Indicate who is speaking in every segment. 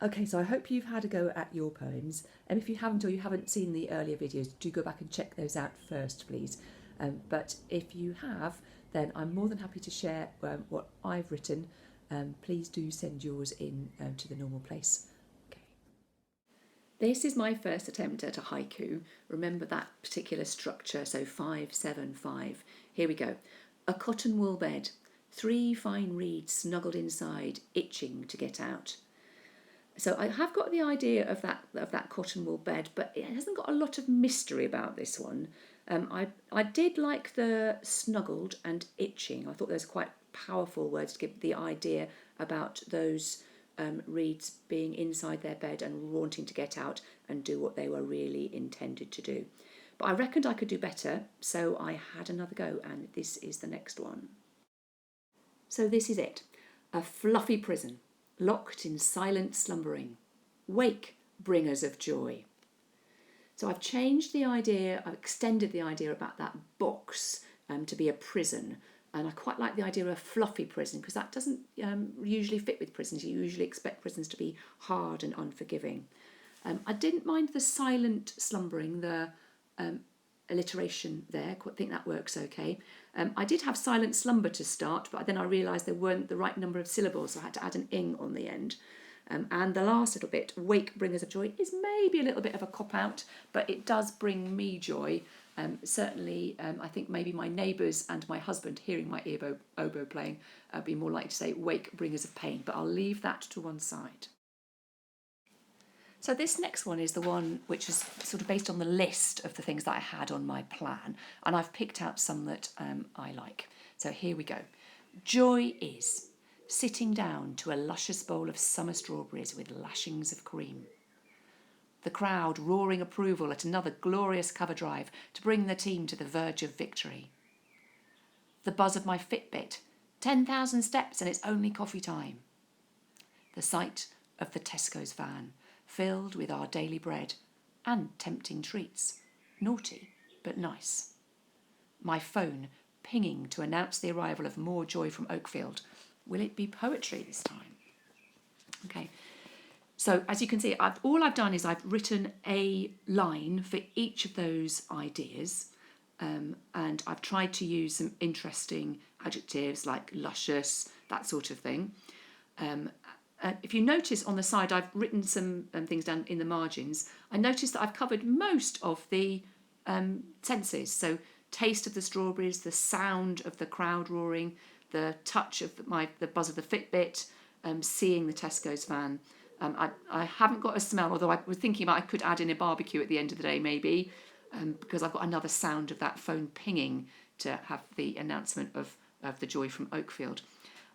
Speaker 1: Okay, so I hope you've had a go at your poems. And if you haven't or you haven't seen the earlier videos, do go back and check those out first, please. But if you have, then I'm more than happy to share what I've written. Please do send yours in to the normal place. Okay. This is my first attempt at a haiku. Remember that particular structure, so 5-7-5. Here we go. A cotton wool bed, 3 fine reeds snuggled inside, itching to get out. So I have got the idea of that cotton wool bed, but it hasn't got a lot of mystery about this one. I did like the snuggled and itching. I thought those were quite powerful words to give the idea about those reeds being inside their bed and wanting to get out and do what they were really intended to do. But I reckoned I could do better, so I had another go, and this is the next one. So this is it. A fluffy prison, locked in silent slumbering. Wake, bringers of joy. So I've changed the idea, I've extended the idea about that box to be a prison. And I quite like the idea of a fluffy prison because that doesn't usually fit with prisons. You usually expect prisons to be hard and unforgiving. I didn't mind the silent slumbering, the alliteration there. I think that works okay. I did have silent slumber to start, but then I realised there weren't the right number of syllables, so I had to add an ing on the end. And the last little bit, wake bringers of joy, is maybe a little bit of a cop-out, but it does bring me joy. Certainly, I think maybe my neighbours and my husband, hearing my oboe playing, be more likely to say wake bringers of pain, but I'll leave that to one side. So this next one is the one which is sort of based on the list of the things that I had on my plan, and I've picked out some that I like. So here we go. Joy is sitting down to a luscious bowl of summer strawberries with lashings of cream. The crowd roaring approval at another glorious cover drive to bring the team to the verge of victory. The buzz of my Fitbit, 10,000 steps and it's only coffee time. The sight of the Tesco's van, filled with our daily bread and tempting treats, naughty but nice. My phone pinging to announce the arrival of more joy from Oakfield. Will it be poetry this time? Okay, so as you can see, all I've done is I've written a line for each of those ideas, and I've tried to use some interesting adjectives like luscious, that sort of thing. If you notice on the side, I've written some things down in the margins. I noticed that I've covered most of the senses. So taste of the strawberries, the sound of the crowd roaring, the touch of the buzz of the Fitbit, seeing the Tesco's van. I haven't got a smell, although I was thinking about I could add in a barbecue at the end of the day maybe, because I've got another sound of that phone pinging to have the announcement of the joy from Oakfield.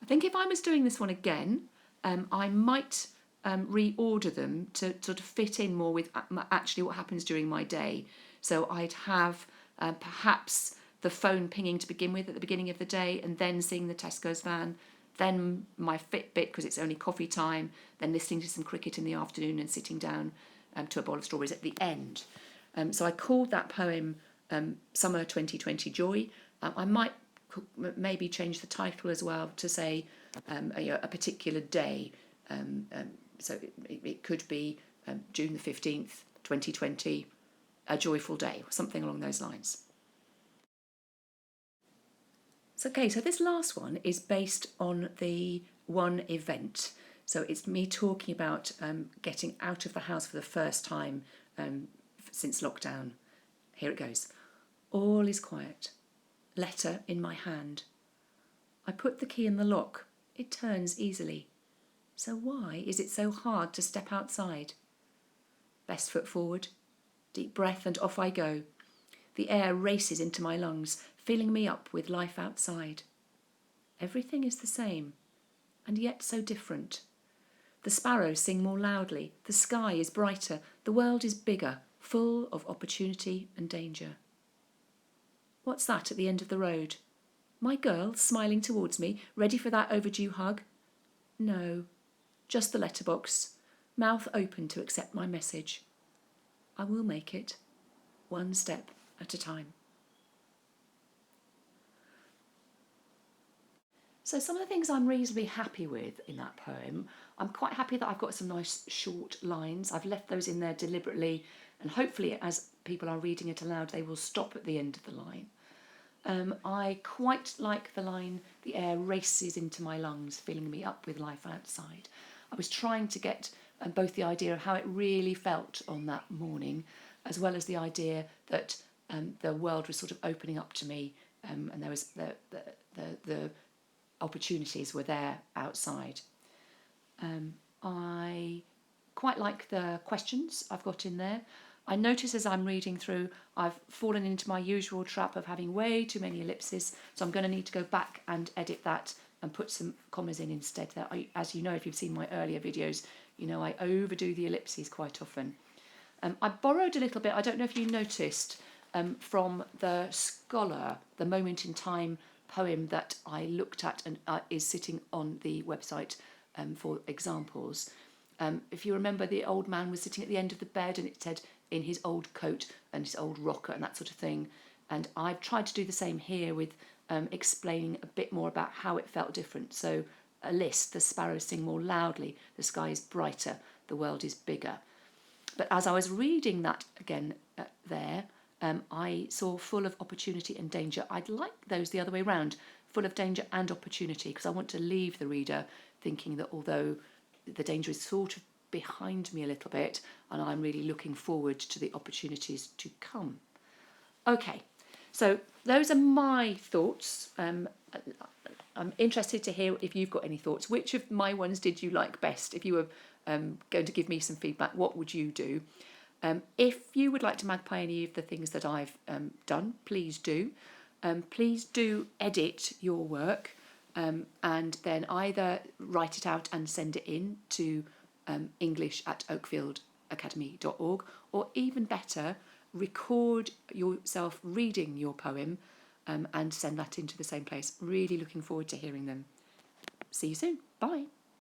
Speaker 1: I think if I was doing this one again, I might reorder them to sort of fit in more with actually what happens during my day. So I'd have perhaps the phone pinging to begin with at the beginning of the day, and then seeing the Tesco's van, then my Fitbit because it's only coffee time, then listening to some cricket in the afternoon and sitting down to a bowl of strawberries at the end. So I called that poem Summer 2020 Joy. I might maybe change the title as well to say a particular day. So it could be June the 15th, 2020, a joyful day, or something along those lines. So, okay, so this last one is based on the one event. So it's me talking about getting out of the house for the first time since lockdown. Here it goes. All is quiet. Letter in my hand. I put the key in the lock. It turns easily. So why is it so hard to step outside? Best foot forward. Deep breath and off I go. The air races into my lungs, filling me up with life outside. Everything is the same, and yet so different. The sparrows sing more loudly, the sky is brighter, the world is bigger, full of opportunity and danger. What's that at the end of the road? My girl smiling towards me, ready for that overdue hug? No, just the letterbox, mouth open to accept my message. I will make it, one step at a time. So some of the things I'm reasonably happy with in that poem I'm quite happy that I've got some nice short lines. I've left those in there deliberately, and hopefully as people are reading it aloud they will stop at the end of the line. I quite like the line, "The air races into my lungs, filling me up with life outside." I was trying to get both the idea of how it really felt on that morning, as well as the idea that the world was sort of opening up to me, and there was the opportunities were there outside. I quite like the questions I've got in there. I notice as I'm reading through, I've fallen into my usual trap of having way too many ellipses, so I'm going to need to go back and edit that and put some commas in instead. As you know, if you've seen my earlier videos, you know I overdo the ellipses quite often. I borrowed a little bit, I don't know if you noticed, from the Scholar, the Moment in Time poem that I looked at and is sitting on the website for examples. If you remember, the old man was sitting at the end of the bed and it said, in his old coat and his old rocker and that sort of thing. And I've tried to do the same here with explaining a bit more about how it felt different. So a list, the sparrows sing more loudly, the sky is brighter, the world is bigger. But as I was reading that again there, I saw full of opportunity and danger. I'd like those the other way round, full of danger and opportunity, because I want to leave the reader thinking that although the danger is sort of behind me a little bit, and I'm really looking forward to the opportunities to come. Okay, so those are my thoughts. I'm interested to hear if you've got any thoughts. Which of my ones did you like best? If you were going to give me some feedback, what would you do? If you would like to magpie any of the things that I've done, please do. Please do edit your work and then either write it out and send it in to english@oakfieldacademy.org, or even better, record yourself reading your poem and send that into the same place. Really looking forward to hearing them. See you soon. Bye.